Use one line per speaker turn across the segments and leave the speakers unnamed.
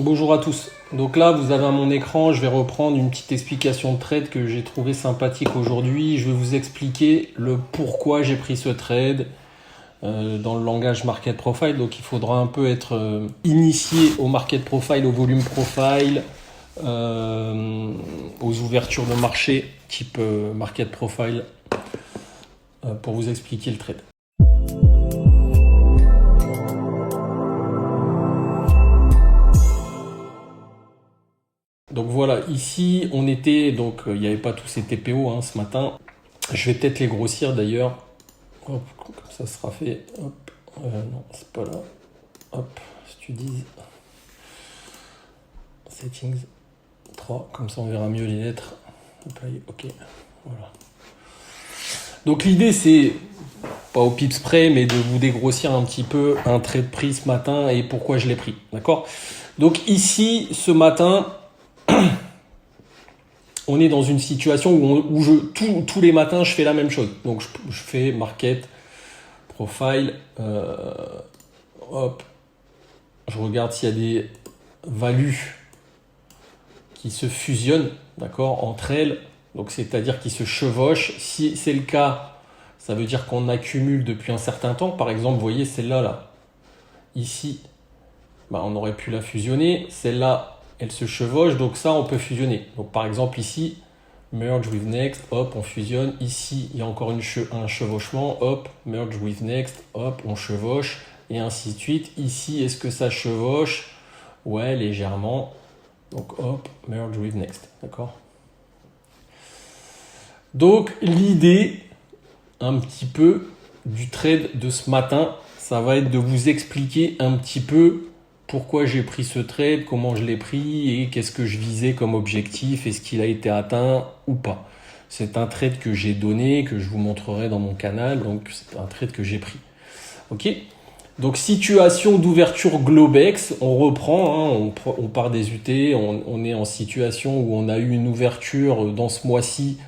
Bonjour à tous. Donc là, vous avez à mon écran, je vais reprendre une petite explication de trade que j'ai trouvé sympathique aujourd'hui. Je vais vous expliquer le pourquoi j'ai pris ce trade dans le langage market profile. Donc il faudra un peu être initié au market profile, au volume profile, aux ouvertures de marché type market profile pour vous expliquer le trade. Donc voilà, ici on était, donc il n'y avait pas tous ces TPO ce matin. Je vais peut-être les grossir d'ailleurs. Hop, comme ça sera fait. Hop, non, c'est pas là. Hop, studies, settings 3, comme ça on verra mieux les lettres. Ok, voilà. Donc l'idée c'est, pas au pips près, mais de vous dégrossir un petit peu un trade pris ce matin et pourquoi je l'ai pris. D'accord? Donc ici, ce matin, on est dans une situation où tous les matins, je fais la même chose. Donc, je fais market, profile, hop, je regarde s'il y a des values qui se fusionnent, d'accord, entre elles. Donc, c'est-à-dire qui se chevauchent. Si c'est le cas, ça veut dire qu'on accumule depuis un certain temps. Par exemple, vous voyez celle-là, là, ici, on aurait pu la fusionner. Celle-là, elle se chevauche, donc ça, on peut fusionner. Donc, par exemple, ici, merge with next, hop, on fusionne. Ici, il y a encore un chevauchement, hop, merge with next, hop, on chevauche, et ainsi de suite. Ici, est-ce que ça chevauche? Ouais, légèrement. Donc, hop, merge with next, d'accord? Donc, l'idée, un petit peu, du trade de ce matin, ça va être de vous expliquer un petit peu pourquoi j'ai pris ce trade, comment je l'ai pris et qu'est-ce que je visais comme objectif, est-ce qu'il a été atteint ou pas. C'est un trade que j'ai donné, que je vous montrerai dans mon canal, donc c'est un trade que j'ai pris. Ok. Donc situation d'ouverture Globex, on reprend, on part des UT, on est en situation où on a eu une ouverture dans ce mois-ci.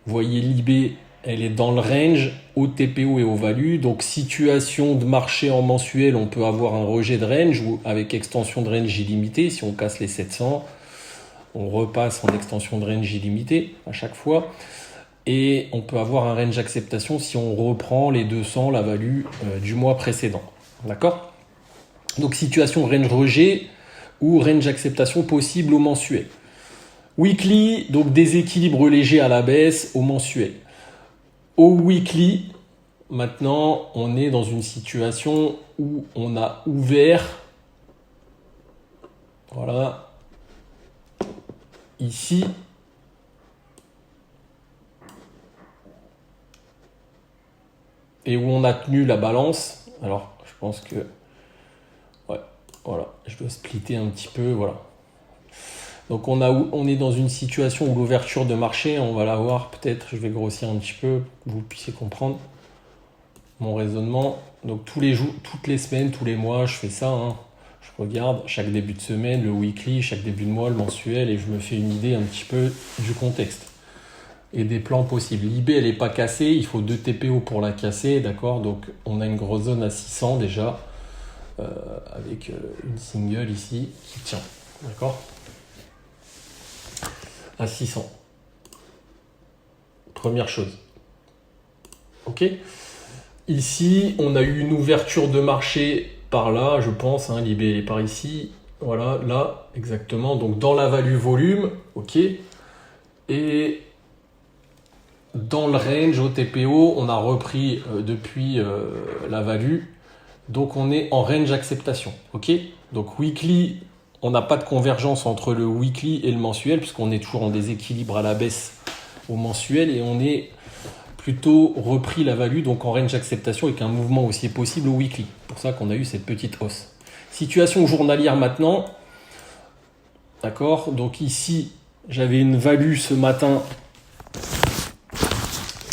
Vous voyez l'IB, elle est dans le range au TPO et au value. Donc situation de marché en mensuel, on peut avoir un rejet de range ou avec extension de range illimitée. Si on casse les 700, on repasse en extension de range illimitée à chaque fois. Et on peut avoir un range acceptation si on reprend les 200, la value du mois précédent. D'accord? Donc situation range rejet ou range acceptation possible au mensuel. Weekly, donc déséquilibre léger à la baisse au mensuel. Au weekly, maintenant, on est dans une situation où on a ouvert, voilà, ici, et où on a tenu la balance. Alors, je pense que, ouais, voilà, je dois splitter un petit peu, voilà. Donc, on est dans une situation où l'ouverture de marché, on va la voir peut-être, je vais grossir un petit peu pour que vous puissiez comprendre mon raisonnement. Donc, tous les jours, toutes les semaines, tous les mois, je fais ça, Je regarde chaque début de semaine, le weekly, chaque début de mois, le mensuel, et je me fais une idée un petit peu du contexte et des plans possibles. L'IB, elle n'est pas cassée, il faut 2 TPO pour la casser, d'accord? Donc on a une grosse zone à 600 déjà, avec une single ici qui tient, d'accord? À 600. Première chose. Ok? Ici, on a eu une ouverture de marché par là, je pense, l'IB est par ici, voilà, là, exactement. Donc dans la value volume, ok. Et dans le range au TPO, on a repris depuis la value. Donc on est en range acceptation, ok. Donc weekly, on n'a pas de convergence entre le weekly et le mensuel, puisqu'on est toujours en déséquilibre à la baisse au mensuel, et on est plutôt repris la value, donc en range acceptation, avec un mouvement aussi possible au weekly. C'est pour ça qu'on a eu cette petite hausse. Situation journalière maintenant. D'accord, donc ici, j'avais une value ce matin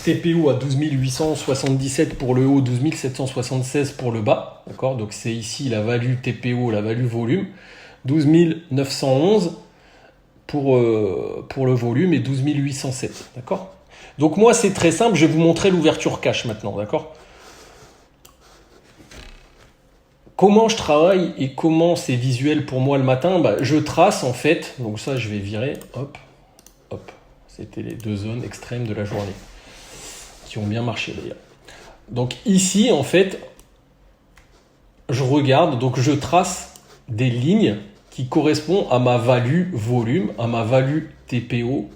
TPO à 12 877 pour le haut, 12 776 pour le bas. D'accord, donc c'est ici la value TPO, la value volume. 12 911 pour le volume et 12 807. D'accord. Donc moi, c'est très simple. Je vais vous montrer l'ouverture cash maintenant. D'accord. comment je travaille et comment c'est visuel pour moi le matin? Je trace en fait, donc ça je vais virer, hop, hop. C'était les deux zones extrêmes de la journée qui ont bien marché d'ailleurs. Donc ici en fait, je regarde, donc je trace des lignes qui correspondent à ma value volume, à ma value TPO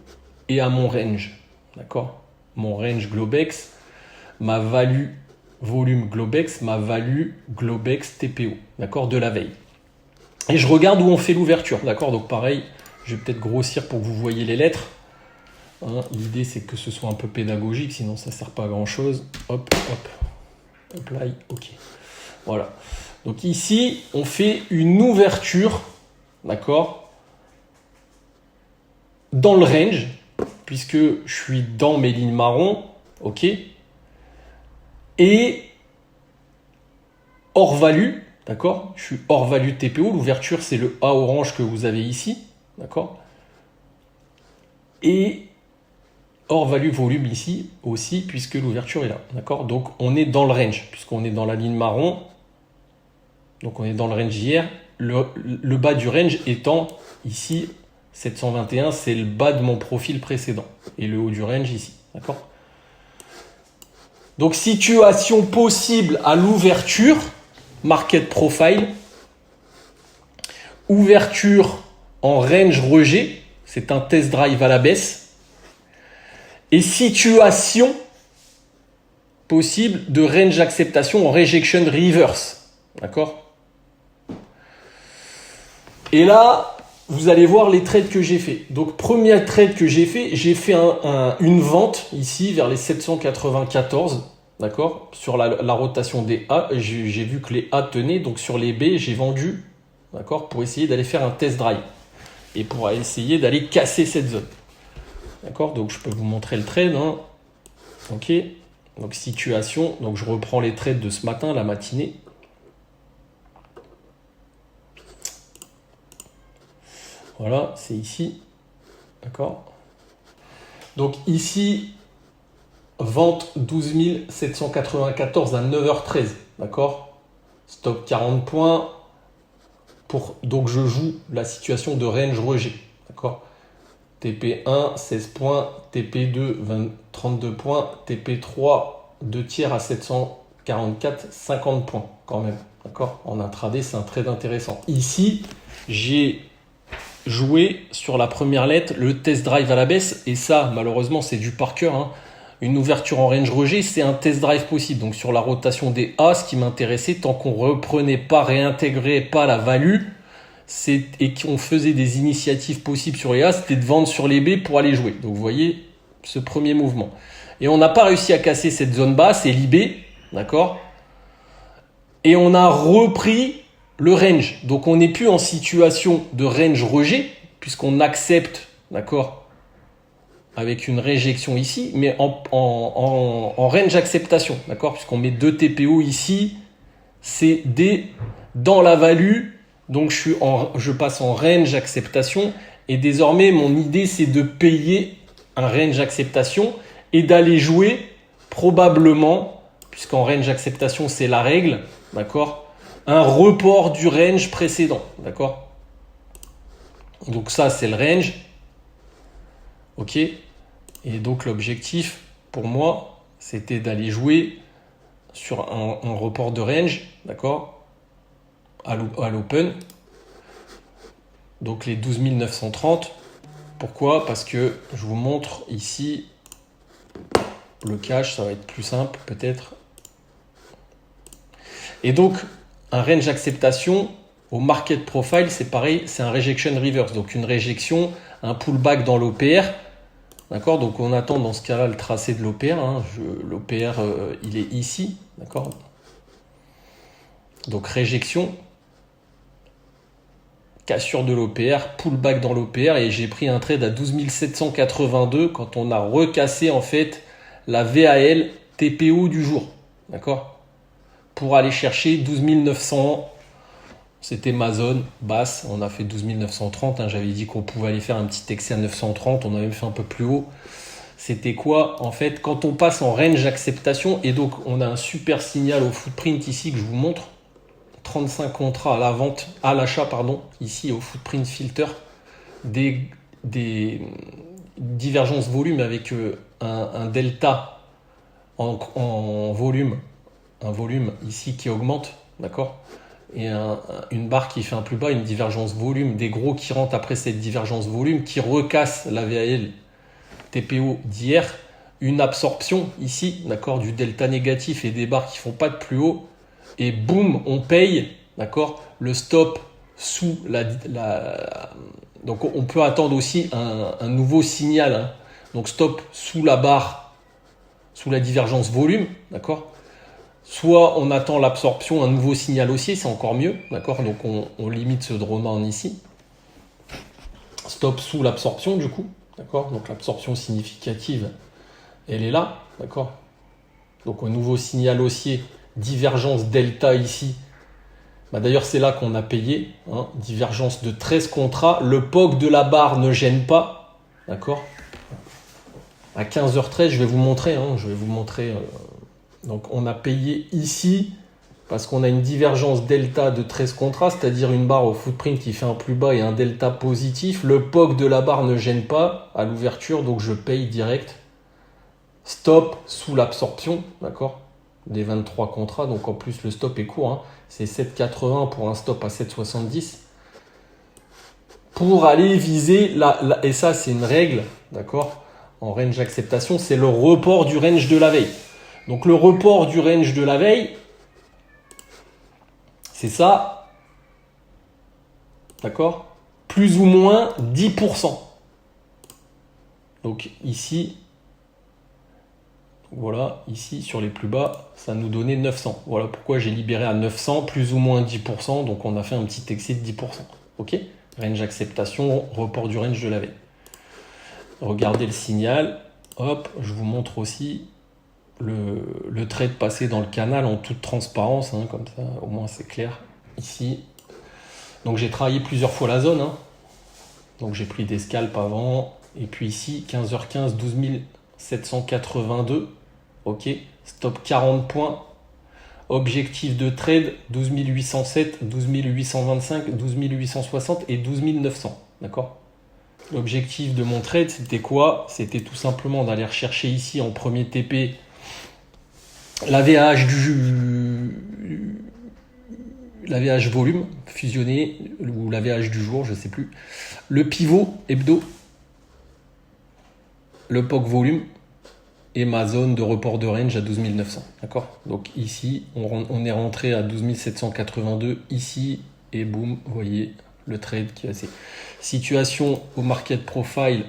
et à mon range. D'accord? Mon range Globex, ma value volume Globex, ma value Globex TPO, d'accord, de la veille. Et je regarde où on fait l'ouverture, d'accord. Donc pareil, je vais peut-être grossir pour que vous voyez les lettres. Hein, l'idée c'est que ce soit un peu pédagogique, sinon ça ne sert pas à grand chose. Hop, hop, apply, ok. Voilà. Donc ici, on fait une ouverture, d'accord, dans le range, puisque je suis dans mes lignes marron, ok. Et hors value, d'accord, je suis hors value TPO, l'ouverture c'est le A orange que vous avez ici, d'accord, et hors value volume ici aussi, puisque l'ouverture est là, d'accord. Donc on est dans le range, puisqu'on est dans la ligne marron, donc on est dans le range hier, le bas du range étant ici 721, c'est le bas de mon profil précédent, et le haut du range ici, d'accord. Donc, situation possible à l'ouverture, market profile, ouverture en range rejet, c'est un test drive à la baisse, et situation possible de range acceptation en rejection reverse, d'accord. Et là, vous allez voir les trades que j'ai fait. Donc, premier trade que j'ai fait une vente ici vers les 794, d'accord, sur la rotation des A. J'ai vu que les A tenaient, donc sur les B, j'ai vendu, d'accord, pour essayer d'aller faire un test drive et pour essayer d'aller casser cette zone, d'accord. Donc, je peux vous montrer le trade, hein. Ok. Donc, situation. Donc, je reprends les trades de ce matin, la matinée. Voilà, c'est ici, d'accord. Donc ici, vente 12 794 à 9h13, d'accord. Stop 40 points. Donc je joue la situation de range rejet, d'accord. TP1, 16 points, TP2, 32 points, TP3, 2 tiers à 744, 50 points quand même, d'accord. En intraday, c'est un trade intéressant. Ici, j'ai jouer sur la première lettre le test drive à la baisse, et ça malheureusement c'est du par cœur, hein. Une ouverture en range rejet, c'est un test drive possible. Donc sur la rotation des A, ce qui m'intéressait, tant qu'on reprenait pas, réintégrait pas la value, et qu'on faisait des initiatives possibles sur les A, c'était de vendre sur les B pour aller jouer. Donc vous voyez ce premier mouvement, et on n'a pas réussi à casser cette zone basse et l'IB, d'accord, et on a repris le range. Donc on n'est plus en situation de range rejet, puisqu'on accepte, d'accord, avec une réjection ici, mais en range acceptation, d'accord, puisqu'on met 2 TPO ici, c'est dans la value, donc je passe en range acceptation, et désormais mon idée c'est de payer un range acceptation et d'aller jouer probablement, puisqu'en range acceptation c'est la règle, d'accord, un report du range précédent, d'accord. Donc ça c'est le range, ok. Et donc l'objectif pour moi c'était d'aller jouer sur un report de range, d'accord, à l'open. Donc les 12 930. Pourquoi? Parce que je vous montre ici le cash, ça va être plus simple peut-être. Et donc un range acceptation au market profile, c'est pareil, c'est un rejection reverse, donc une réjection, un pullback dans l'OPR, d'accord. Donc on attend dans ce cas-là le tracé de l'OPR, hein. L'OPR il est ici, d'accord. Donc réjection, cassure de l'OPR, pullback dans l'OPR, et j'ai pris un trade à 12 782 quand on a recassé en fait la VAL TPO du jour, d'accord, pour aller chercher 12 900. C'était ma zone basse, on a fait 12 930, hein. J'avais dit qu'on pouvait aller faire un petit excès à 930, on a même fait un peu plus haut. C'était quoi en fait? Quand on passe en range acceptation, et donc on a un super signal au footprint ici que je vous montre, 35 contrats à la vente, à l'achat, pardon, ici au footprint filter, des divergences volume avec un delta en volume, un volume ici qui augmente, d'accord, et une barre qui fait un plus bas, une divergence volume, des gros qui rentrent après cette divergence volume, qui recasse la VAL TPO d'hier, une absorption ici, d'accord, du delta négatif et des barres qui font pas de plus haut, et boum, on paye, d'accord, le stop sous donc on peut attendre aussi un nouveau signal, hein. Donc stop sous la barre, sous la divergence volume, d'accord. Soit on attend l'absorption, un nouveau signal haussier, c'est encore mieux, d'accord. Donc on limite ce drawdown ici. Stop sous l'absorption du coup, d'accord. Donc l'absorption significative, elle est là, d'accord. Donc un nouveau signal haussier, divergence delta ici. D'ailleurs, c'est là qu'on a payé, hein, divergence de 13 contrats. Le POC de la barre ne gêne pas, d'accord. À 15h13, je vais vous montrer, donc on a payé ici parce qu'on a une divergence delta de 13 contrats, c'est-à-dire une barre au footprint qui fait un plus bas et un delta positif. Le POC de la barre ne gêne pas à l'ouverture, donc je paye direct. Stop sous l'absorption, d'accord, des 23 contrats. Donc en plus, le stop est court, hein. C'est 7,80 pour un stop à 7,70. Pour aller viser, et ça c'est une règle, d'accord, en range d'acceptation, c'est le report du range de la veille. Donc le report du range de la veille, c'est ça, d'accord, plus ou moins 10%. Donc ici, voilà, ici sur les plus bas, ça nous donnait 900. Voilà pourquoi j'ai libéré à 900, plus ou moins 10%. Donc on a fait un petit excès de 10%. Ok, range acceptation, report du range de la veille. Regardez le signal. Hop, je vous montre aussi le trade passé dans le canal en toute transparence, hein, comme ça au moins c'est clair ici. Donc j'ai travaillé plusieurs fois la zone, hein. Donc j'ai pris des scalps avant, et puis ici 15h15 12782, ok, stop 40 points, objectif de trade 12807, 12825, 12860 et 12900, d'accord. L'objectif de mon trade, c'était quoi? C'était tout simplement d'aller rechercher ici en premier TP la VAH volume fusionné, ou la VAH du jour, je ne sais plus. Le pivot hebdo, le POC volume et ma zone de report de range à 12 900. D'accord? Donc ici, on est rentré à 12 782 ici et boum, vous voyez le trade qui est assez. Situation au market profile,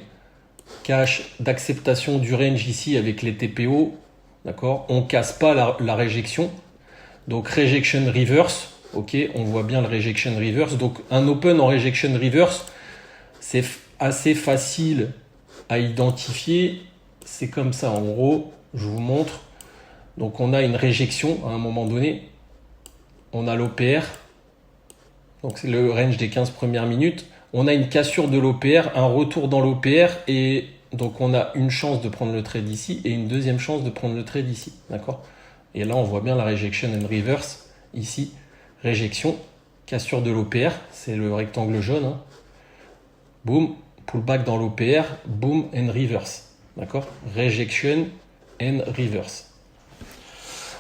cash d'acceptation du range ici avec les TPO. D'accord? On casse pas la réjection. Donc rejection reverse. Ok, on voit bien le rejection reverse. Donc un open en rejection reverse, c'est assez facile à identifier. C'est comme ça en gros, je vous montre. Donc on a une réjection à un moment donné. On a l'OPR. Donc c'est le range des 15 premières minutes. On a une cassure de l'OPR, un retour dans l'OPR et donc on a une chance de prendre le trade ici et une deuxième chance de prendre le trade ici. D'accord? Et là on voit bien la rejection and reverse ici. Réjection, cassure de l'OPR, c'est le rectangle jaune. Hein. Boom, pullback dans l'OPR, boom and reverse. D'accord? Rejection and reverse.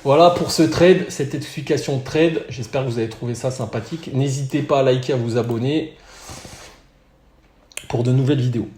Voilà pour ce trade, cette explication de trade. J'espère que vous avez trouvé ça sympathique. N'hésitez pas à liker, à vous abonner pour de nouvelles vidéos.